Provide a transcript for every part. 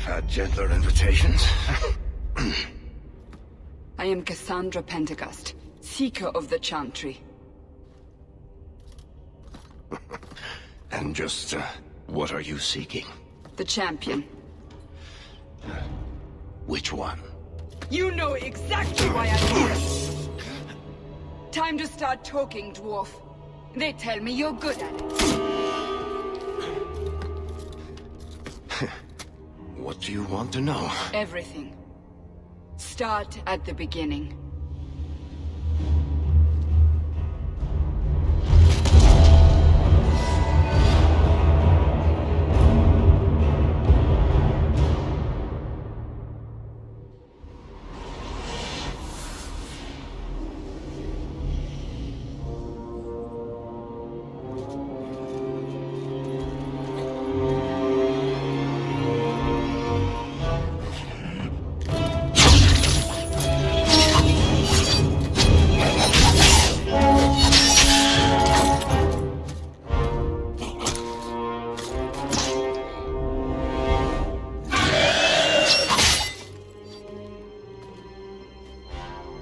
had gentler invitations. I am Cassandra Pentagust, Seeker of the Chantry. And just, what are you seeking? The champion. Which one? You know exactly why I'm here! Time to start talking, dwarf. They tell me you're good at it. What do you want to know? Everything. Start at the beginning.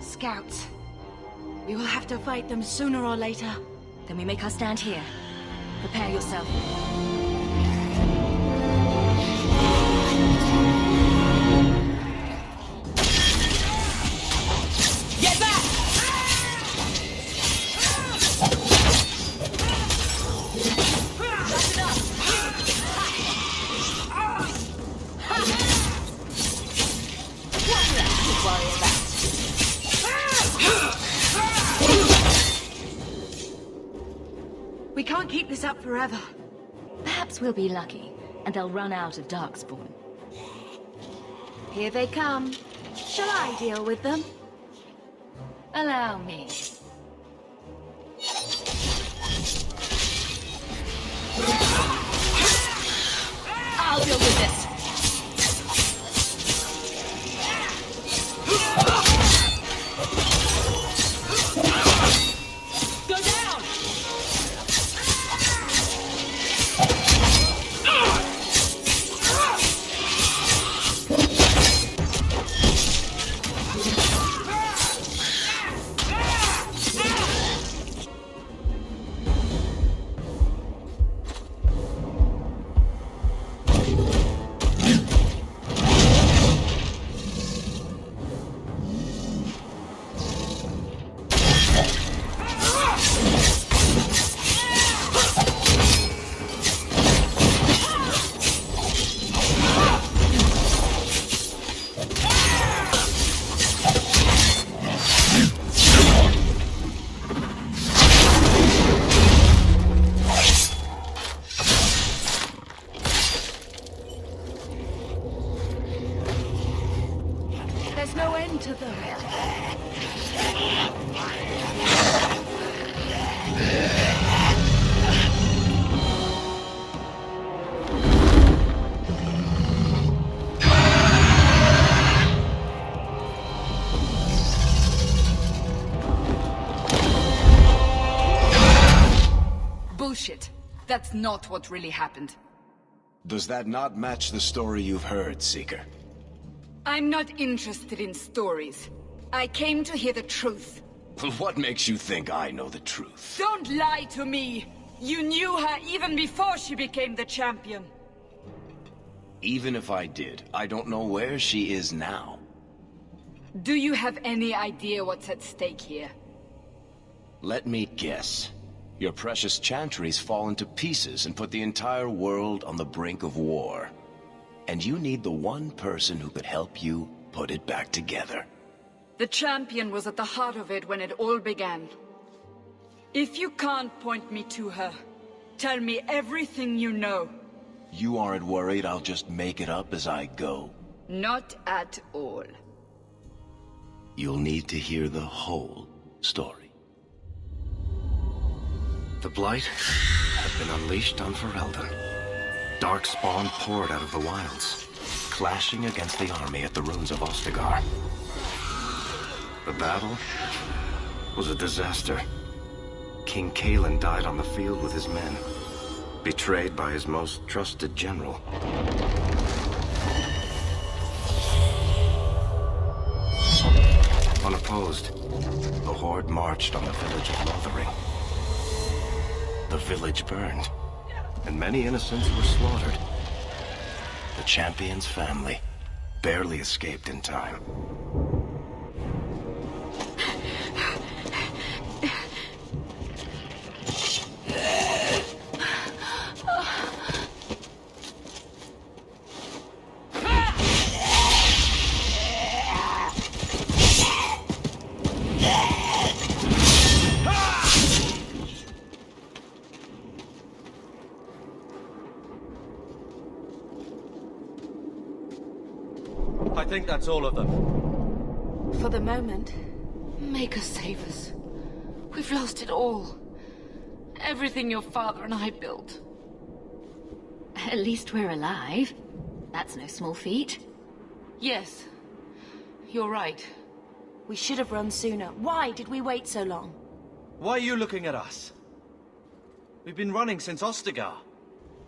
Scouts. We will have to fight them sooner or later. Then we make our stand here. Prepare yourself. Get back! We can't keep this up forever. Perhaps we'll be lucky, and they'll run out of Darkspawn. Here they come. Shall I deal with them? Allow me. I'll deal with this. There's no end to them. Bullshit. That's not what really happened. Does that not match the story you've heard, Seeker? I'm not interested in stories. I came to hear the truth. What makes you think I know the truth? Don't lie to me! You knew her even before she became the champion. Even if I did, I don't know where she is now. Do you have any idea what's at stake here? Let me guess. Your precious chantries fallen to pieces and put the entire world on the brink of war. And you need the one person who could help you put it back together. The champion was at the heart of it when it all began. If you can't point me to her, tell me everything you know. You aren't worried I'll just make it up as I go? Not at all. You'll need to hear the whole story. The Blight had been unleashed on Fereldan. Darkspawn poured out of the wilds, clashing against the army at the ruins of Ostagar. The battle was a disaster. King Kalen died on the field with his men, betrayed by his most trusted general. Horde marched on the village of Lothering. The village burned, and many innocents were slaughtered. The champion's family barely escaped in time. I think that's all of them. For the moment, make us save us. We've lost it all. Everything your father and I built. At least we're alive. That's no small feat. Yes, you're right. We should have run sooner. Why did we wait so long? Why are you looking at us? We've been running since Ostagar.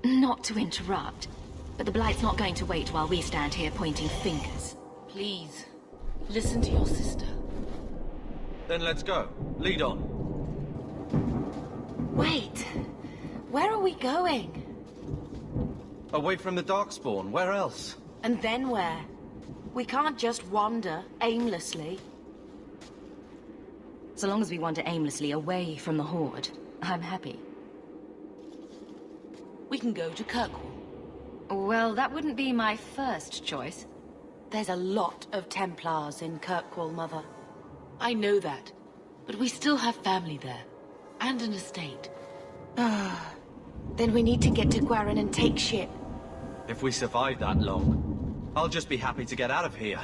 Not to interrupt, but the Blight's not going to wait while we stand here pointing fingers. Please, listen to your sister. Then let's go. Lead on. Wait, where are we going? Away from the Darkspawn, where else? And then where? We can't just wander aimlessly. So long as we wander aimlessly away from the Horde, I'm happy. We can go to Kirkwall. Well, that wouldn't be my first choice. There's a lot of Templars in Kirkwall, Mother. I know that, but we still have family there, and an estate. Then we need to get to Gwarin and take ship. If we survive that long, I'll just be happy to get out of here.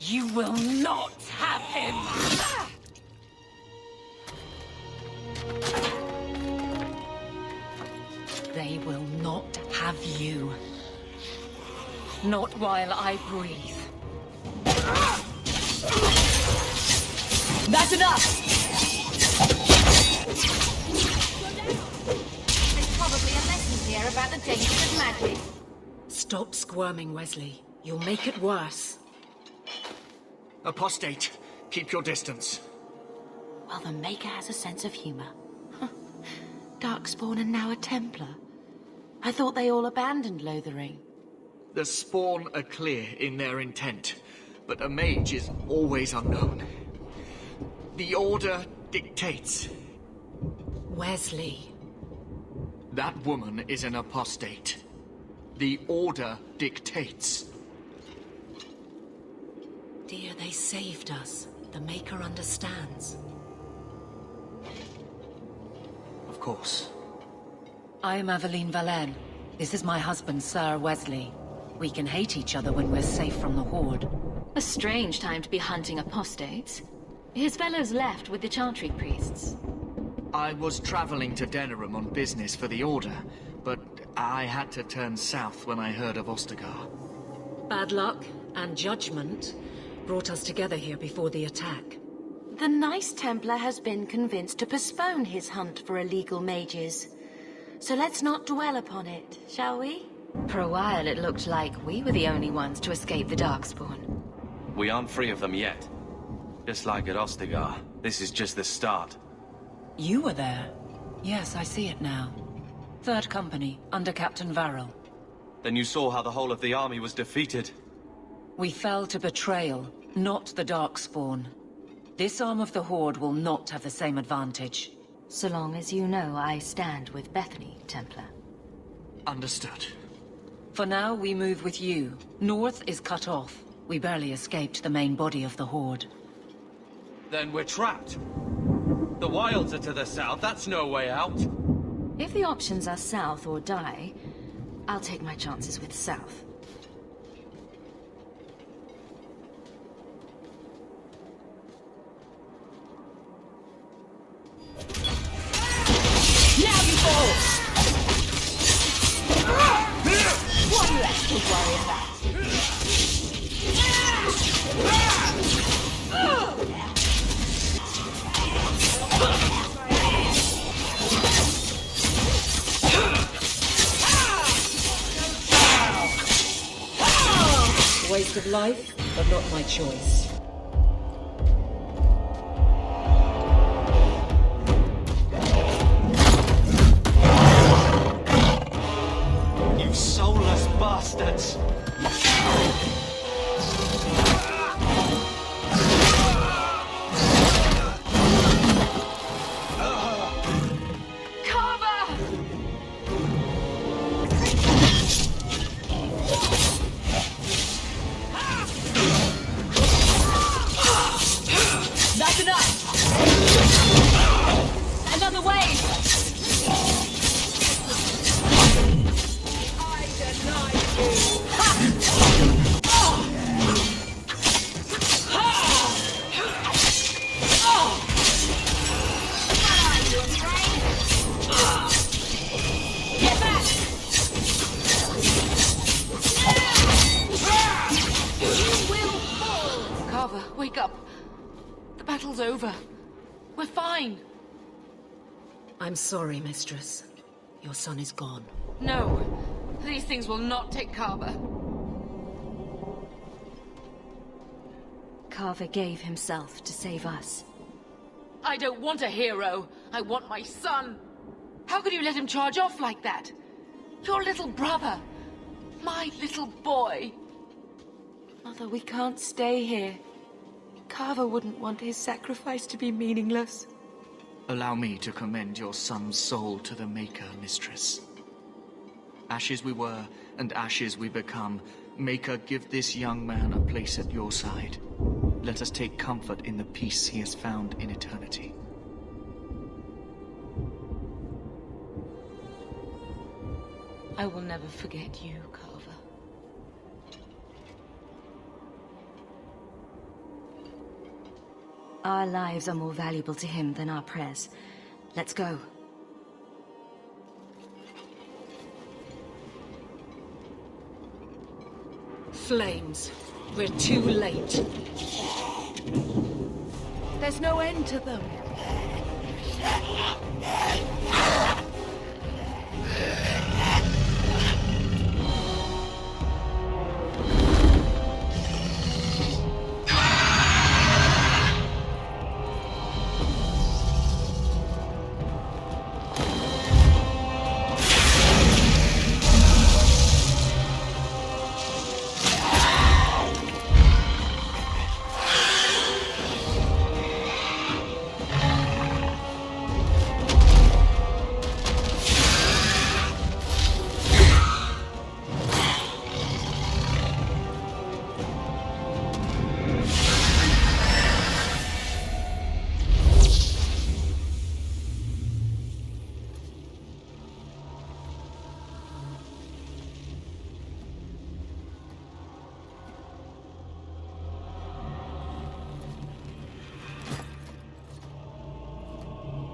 You will not have him! They will not have you. Not while I breathe. That's enough! There's probably a lesson here about the dangers of magic. Stop squirming, Wesley. You'll make it worse. Apostate, keep your distance. Well, the Maker has a sense of humor. Darkspawn and now a Templar. I thought they all abandoned Lothering. The Spawn are clear in their intent, but a mage is always unknown. The Order dictates. Wesley. That woman is an apostate. The Order dictates. Dear, they saved us. The Maker understands. Of course. I am Aveline Valen. This is my husband, Sir Wesley. We can hate each other when we're safe from the Horde. A strange time to be hunting apostates. His fellows left with the Chantry priests. I was traveling to Denerim on business for the Order, but I had to turn south when I heard of Ostagar. Bad luck and judgment brought us together here before the attack. The nice Templar has been convinced to postpone his hunt for illegal mages. So let's not dwell upon it, shall we? For a while it looked like we were the only ones to escape the Darkspawn. We aren't free of them yet. Just like at Ostagar, this is just the start. You were there. Yes, I see it now. Third Company, under Captain Varel. Then you saw how the whole of the army was defeated. We fell to betrayal, not the Darkspawn. This arm of the Horde will not have the same advantage. So long as you know I stand with Bethany, Templar. Understood. For now, we move with you. North is cut off. We barely escaped the main body of the Horde. Then we're trapped. The wilds are to the south, that's no way out. If the options are south or die, I'll take my chances with south. Now you fall! What would worry about. Waste of life, but not my choice. You soulless bastards! That's enough! Another wave! I deny you! Get back! You will fall! Carver, wake up. The battle's over. We're fine. I'm sorry, Mistress. Your son is gone. No, these things will not take Carver. Carver gave himself to save us. I don't want a hero. I want my son. How could you let him charge off like that? Your little brother. My little boy. Mother, we can't stay here. Carver wouldn't want his sacrifice to be meaningless. Allow me to commend your son's soul to the Maker, Mistress. Ashes we were, and ashes we become. Maker, give this young man a place at your side. Let us take comfort in the peace he has found in eternity. I will never forget you, Carver. Our lives are more valuable to him than our prayers. Let's go. Flames. We're too late. There's no end to them.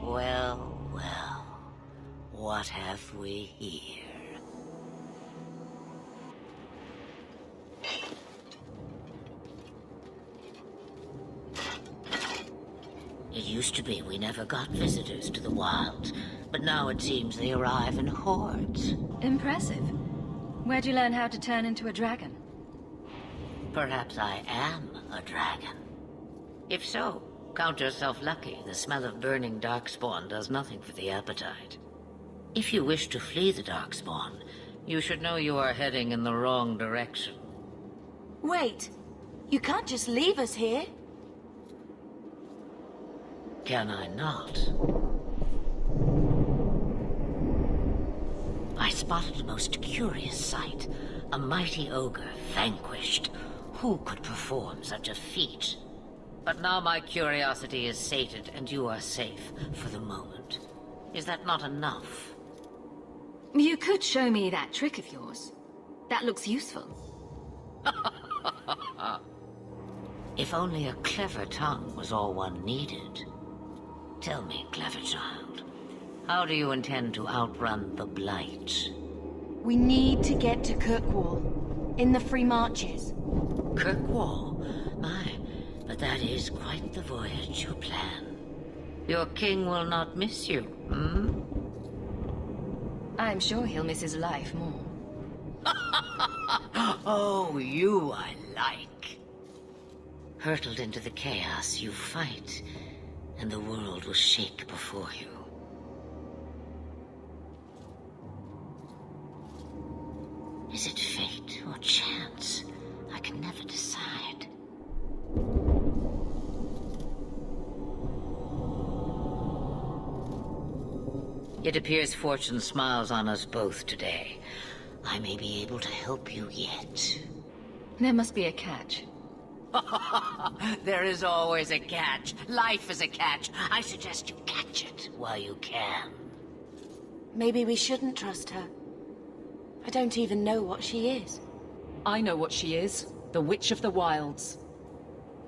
Well, well, what have we here? It used to be we never got visitors to the wilds, but now it seems they arrive in hordes. Impressive. Where'd you learn how to turn into a dragon? Perhaps I am a dragon. If so, count yourself lucky. The smell of burning Darkspawn does nothing for the appetite. If you wish to flee the Darkspawn, you should know you are heading in the wrong direction. Wait. You can't just leave us here. Can I not? I spotted a most curious sight. A mighty ogre vanquished. Who could perform such a feat? But now my curiosity is sated, and you are safe for the moment. Is that not enough? You could show me that trick of yours. That looks useful. If only a clever tongue was all one needed. Tell me, clever child, how do you intend to outrun the Blight? We need to get to Kirkwall. In the Free Marches. Kirkwall? My, but that is quite the voyage you plan. Your king will not miss you, hmm? I'm sure he'll miss his life more. Oh, you I like. Hurtled into the chaos, you fight, and the world will shake before you. Is it fate or chance? I can never decide. It appears fortune smiles on us both today. I may be able to help you yet. There must be a catch. There is always a catch. Life is a catch. I suggest you catch it while you can. Maybe we shouldn't trust her. I don't even know what she is. I know what she is. The Witch of the Wilds.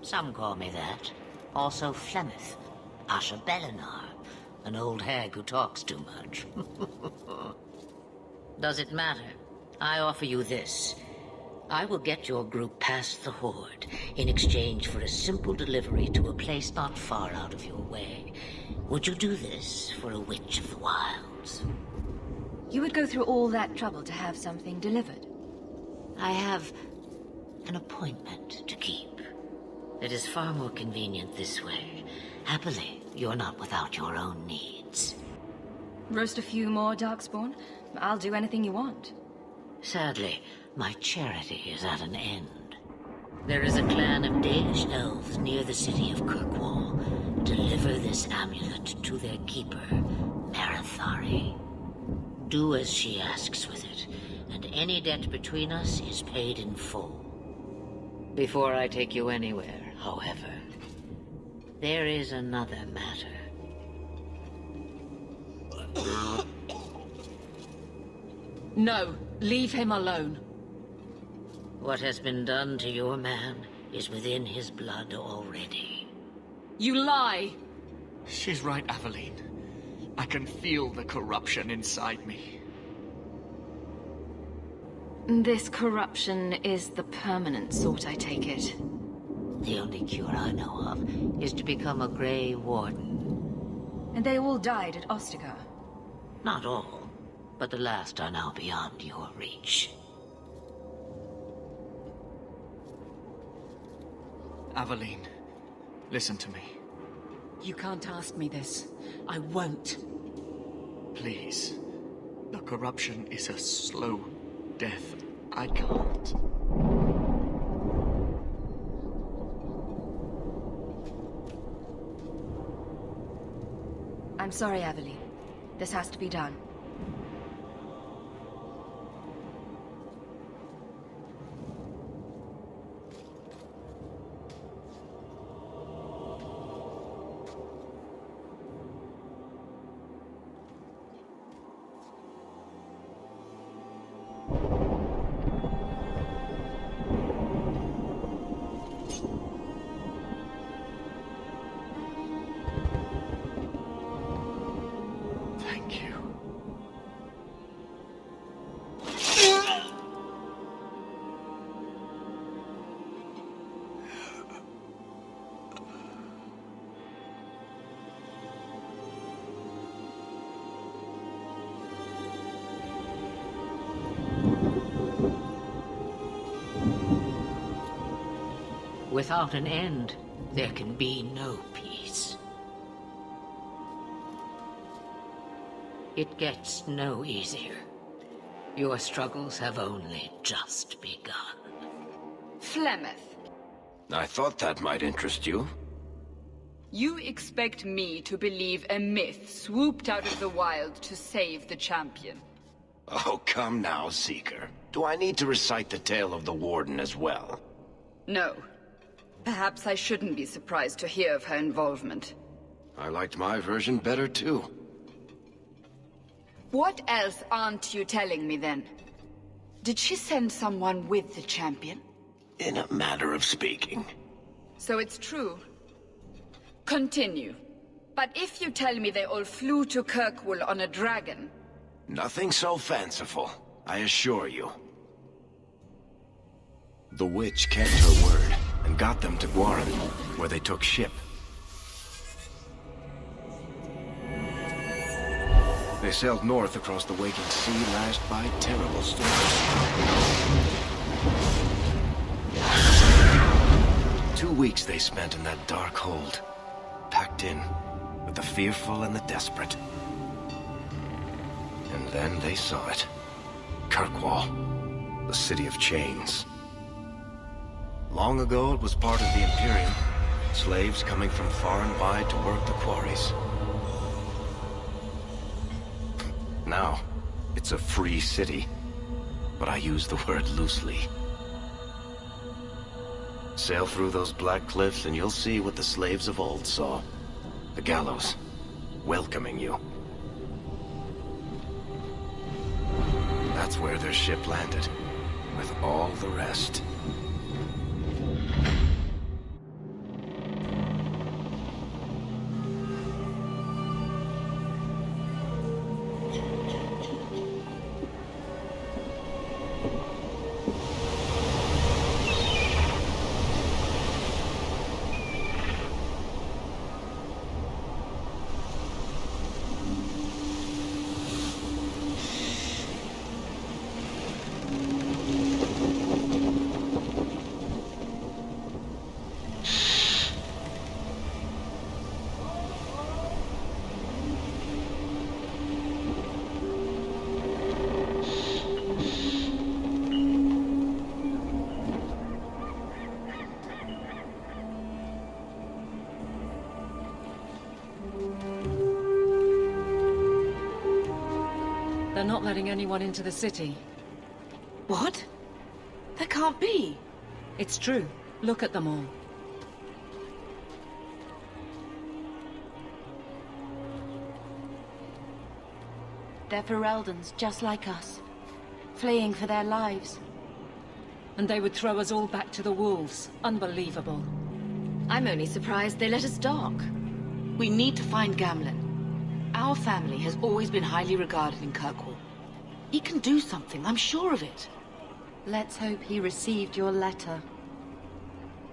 Some call me that. Also Flemeth, Asha Belinar, an old hag who talks too much. Does it matter? I offer you this. I will get your group past the Horde in exchange for a simple delivery to a place not far out of your way. Would you do this for a Witch of the Wilds? You would go through all that trouble to have something delivered? I have an appointment to keep. It is far more convenient this way. Happily, you're not without your own needs. Roast a few more, Darkspawn. I'll do anything you want. Sadly, my charity is at an end. There is a clan of Danish elves near the city of Kirkwall. Deliver this amulet to their keeper, Marathari. Do as she asks with it, and any debt between us is paid in full. Before I take you anywhere, however, there is another matter. No, leave him alone. What has been done to your man is within his blood already. You lie! She's right, Aveline. I can feel the corruption inside me. This corruption is the permanent sort, I take it. The only cure I know of is to become a Grey Warden. And they all died at Ostagar? Not all, but the last are now beyond your reach. Aveline, listen to me. You can't ask me this. I won't. Please. The corruption is a slow death. I can't. I'm sorry, Aveline. This has to be done. Thank you. Without an end, there can be no peace. It gets no easier. Your struggles have only just begun. Flemeth, I thought that might interest you. you expect me to believe a myth swooped out of the wild to save the champion? Oh, come now, Seeker. Do I need to recite the tale of the Warden as well? No. Perhaps I shouldn't be surprised to hear of her involvement. I liked my version better, too. What else aren't you telling me, then? Did she send someone with the champion? In a matter of speaking. So it's true. Continue. But if you tell me they all flew to Kirkwall on a dragon... Nothing so fanciful, I assure you. The witch kept her word and got them to Guaran, where they took ship. They sailed north across the waking sea, lashed by terrible storms. 2 weeks they spent in that dark hold, packed in with the fearful and the desperate. And then they saw it. Kirkwall, the city of chains. Long ago it was part of the Imperium, slaves coming from far and wide to work the quarries. Now, it's a free city, but I use the word loosely. Sail through those black cliffs and you'll see what the slaves of old saw. The gallows, welcoming you. That's where their ship landed, with all the rest. They're not letting anyone into the city. What? That can't be. It's true. Look at them all. They're Fereldans, just like us. Fleeing for their lives. And they would throw us all back to the wolves. Unbelievable. I'm only surprised they let us dock. We need to find Gamlen. Our family has always been highly regarded in Kirkwall. He can do something, I'm sure of it. Let's hope he received your letter.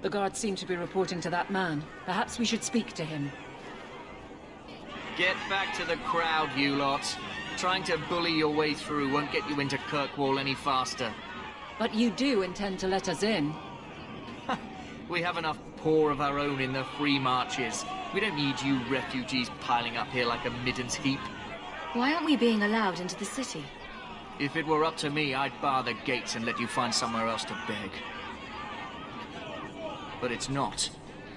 The guards seem to be reporting to that man. Perhaps we should speak to him. Get back to the crowd, you lot. Trying to bully your way through won't get you into Kirkwall any faster. But you do intend to let us in. We have enough poor of our own in the free marches. We don't need you refugees piling up here like a middens heap. Why aren't we being allowed into the city? If it were up to me, I'd bar the gates and let you find somewhere else to beg. But it's not.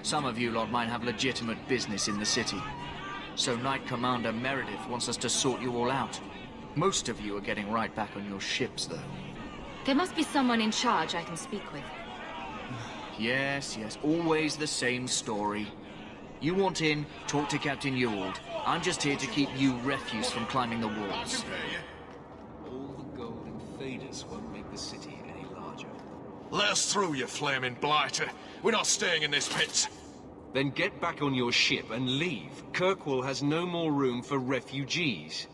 Some of you lot might have legitimate business in the city. So Knight Commander Meredith wants us to sort you all out. Most of you are getting right back on your ships, though. There must be someone in charge I can speak with. Yes, always the same story. You want in, talk to Captain Ewald. I'm just here to keep you refuse from climbing the walls. All the gold and faders won't make the city any larger. Let us through, you flaming blighter. We're not staying in this pit. Then get back on your ship and leave. Kirkwall has no more room for refugees.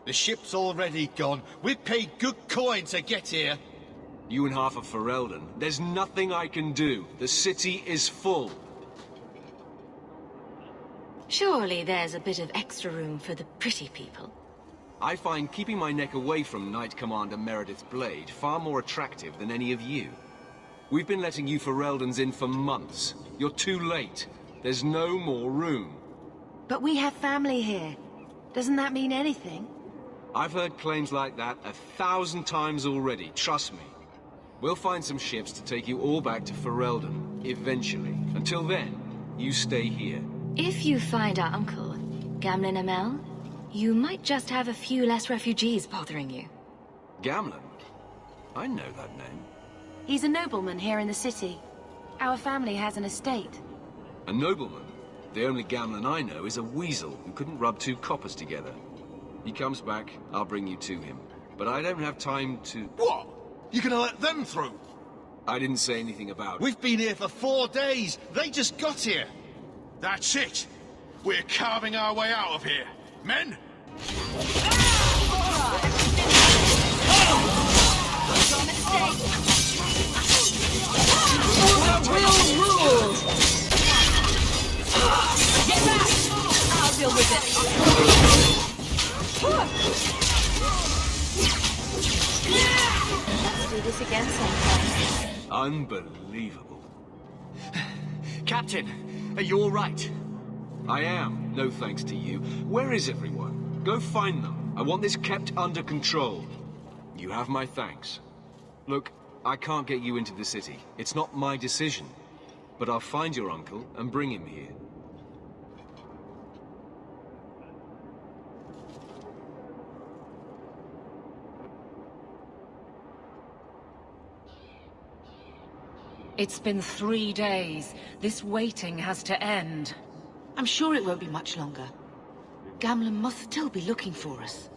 The ship's already gone. We've paid good coin to get here. You and half of Fereldan. There's nothing I can do. The city is full. Surely there's a bit of extra room for the pretty people. I find keeping my neck away from Knight Commander Meredith's blade far more attractive than any of you. We've been letting you Fereldans in for months. You're too late. There's no more room. But we have family here. Doesn't that mean anything? I've heard claims like that 1,000 times already, trust me. We'll find some ships to take you all back to Fereldan, eventually. Until then, you stay here. If you find our uncle, Gamlen Amel, you might just have a few less refugees bothering you. Gamlen? I know that name. He's a nobleman here in the city. Our family has an estate. A nobleman? The only Gamlen I know is a weasel who couldn't rub 2 coppers together. He comes back, I'll bring you to him. But I don't have time to... What? You're gonna let them through? I didn't say anything about... We've been here for 4 days. They just got here. That's it. We're carving our way out of here. Men? will rule! Get back! I'll deal with it. Let's do this again sometime. Unbelievable. Captain, are you all right? I am, no thanks to you. Where is everyone? Go find them. I want this kept under control. You have my thanks. Look, I can't get you into the city. It's not my decision. But I'll find your uncle and bring him here. It's been 3 days. This waiting has to end. I'm sure it won't be much longer. Gamlen must still be looking for us.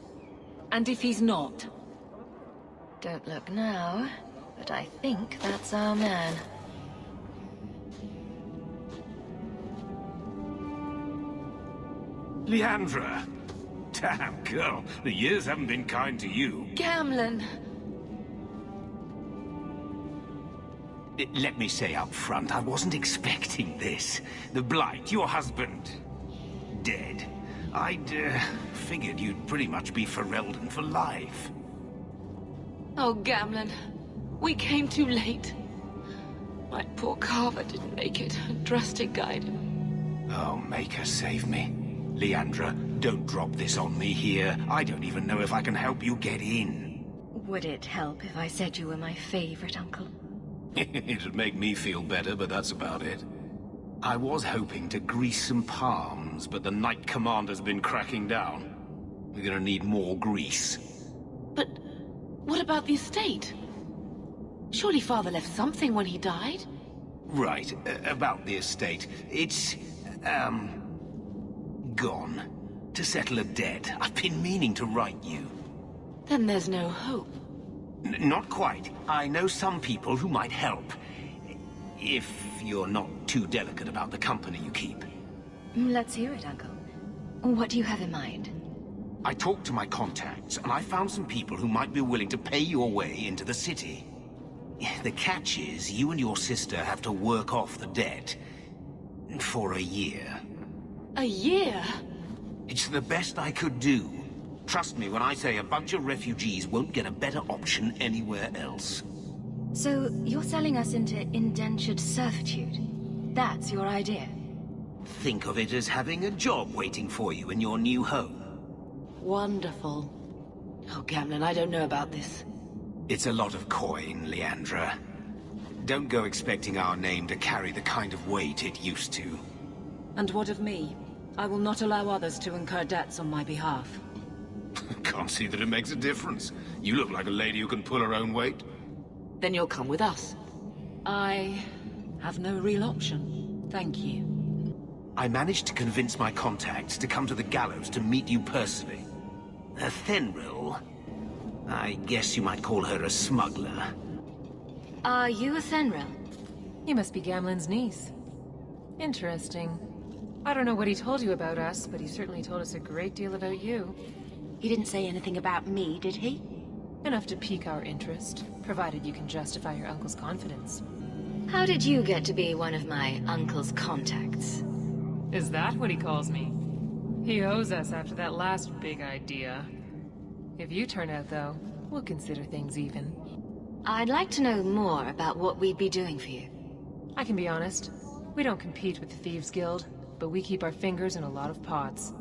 And if he's not? Don't look now, but I think that's our man. Leandra! Damn, girl, the years haven't been kind to you. Gamlen! Let me say up front, I wasn't expecting this. The Blight, your husband, dead. I'd figured you'd pretty much be Fereldan for life. Oh, Gamlen. We came too late. My poor carver didn't make it, and Drastic guide him. Oh, Maker, save me. Leandra, don't drop this on me here. I don't even know if I can help you get in. Would it help if I said you were my favorite uncle? It'd make me feel better, but that's about it. I was hoping to grease some palms, but the Knight Commander's been cracking down. We're gonna need more grease. But what about the estate? Surely Father left something when he died? Right, about the estate. It's, gone. To settle a debt. I've been meaning to write you. Then there's no hope. Not quite. I know some people who might help. If you're not too delicate about the company you keep. Let's hear it, Uncle. What do you have in mind? I talked to my contacts, and I found some people who might be willing to pay your way into the city. The catch is, you and your sister have to work off the debt. For a year. A year? It's the best I could do. Trust me when I say a bunch of refugees won't get a better option anywhere else. So, you're selling us into indentured servitude? That's your idea? Think of it as having a job waiting for you in your new home. Wonderful. Oh, Gamlen, I don't know about this. It's a lot of coin, Leandra. Don't go expecting our name to carry the kind of weight it used to. And what of me? I will not allow others to incur debts on my behalf. Can't see that it makes a difference. You look like a lady who can pull her own weight. Then you'll come with us. I have no real option. Thank you. I managed to convince my contacts to come to the gallows to meet you personally. A Thenril. I guess you might call her a smuggler. Are you a Thenril? You must be Gamlen's niece. Interesting. I don't know what he told you about us, but he certainly told us a great deal about you. He didn't say anything about me, did he? Enough to pique our interest, provided you can justify your uncle's confidence. How did you get to be one of my uncle's contacts? Is that what he calls me? He owes us after that last big idea. If you turn out, though, we'll consider things even. I'd like to know more about what we'd be doing for you. I can be honest. We don't compete with the Thieves Guild, but we keep our fingers in a lot of pots.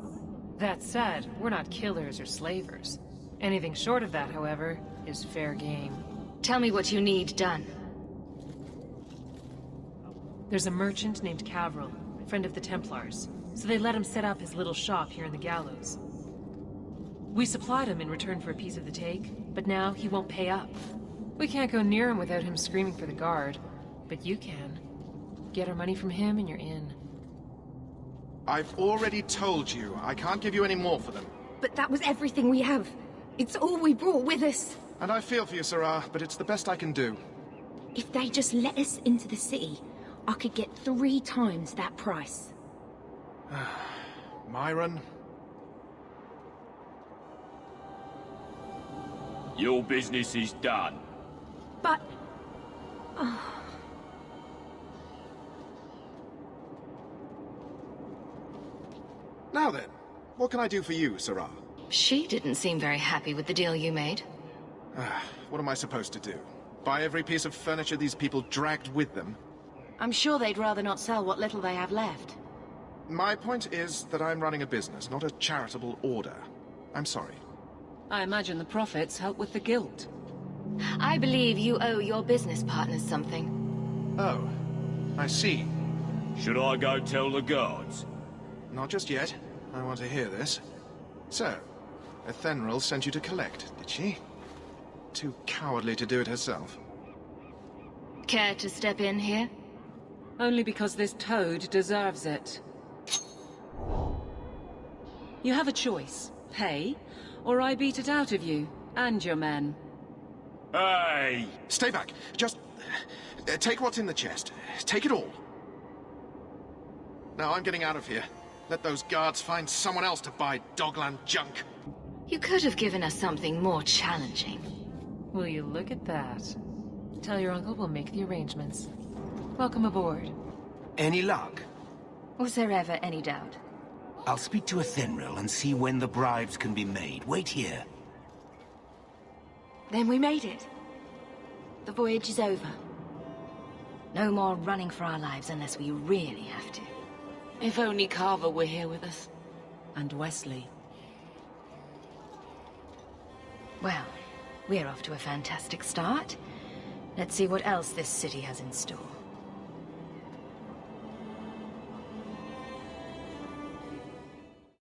That said, we're not killers or slavers. Anything short of that, however, is fair game. Tell me what you need done. There's a merchant named Cavril, friend of the Templars, so they let him set up his little shop here in the gallows. We supplied him in return for a piece of the take, but now he won't pay up. We can't go near him without him screaming for the guard, but you can. Get our money from him and you're in. I've already told you, I can't give you any more for them. But that was everything we have. It's all we brought with us. And I feel for you, Sarah, but it's the best I can do. If they just let us into the city, I could get 3 times that price. Myron? Your business is done. But... can I do for you, Sarah? She didn't seem very happy with the deal you made. What am I supposed to do? Buy every piece of furniture these people dragged with them? I'm sure they'd rather not sell what little they have left. My point is that I'm running a business, not a charitable order. I'm sorry. I imagine the profits help with the guilt. I believe you owe your business partners something. Oh, I see. Should I go tell the guards? Not just yet. I want to hear this. So, Ethenril sent you to collect, did she? Too cowardly to do it herself. Care to step in here? Only because this toad deserves it. You have a choice. Pay, or I beat it out of you, and your men. Hey! Stay back. Just... take what's in the chest. Take it all. Now I'm getting out of here. Let those guards find someone else to buy Dogland junk. You could have given us something more challenging. Will you look at that? Tell your uncle we'll make the arrangements. Welcome aboard. Any luck? Was there ever any doubt? I'll speak to Ethenril and see when the bribes can be made. Wait here. Then we made it. The voyage is over. No more running for our lives unless we really have to. If only Carver were here with us. And Wesley. Well, we're off to a fantastic start. Let's see what else this city has in store.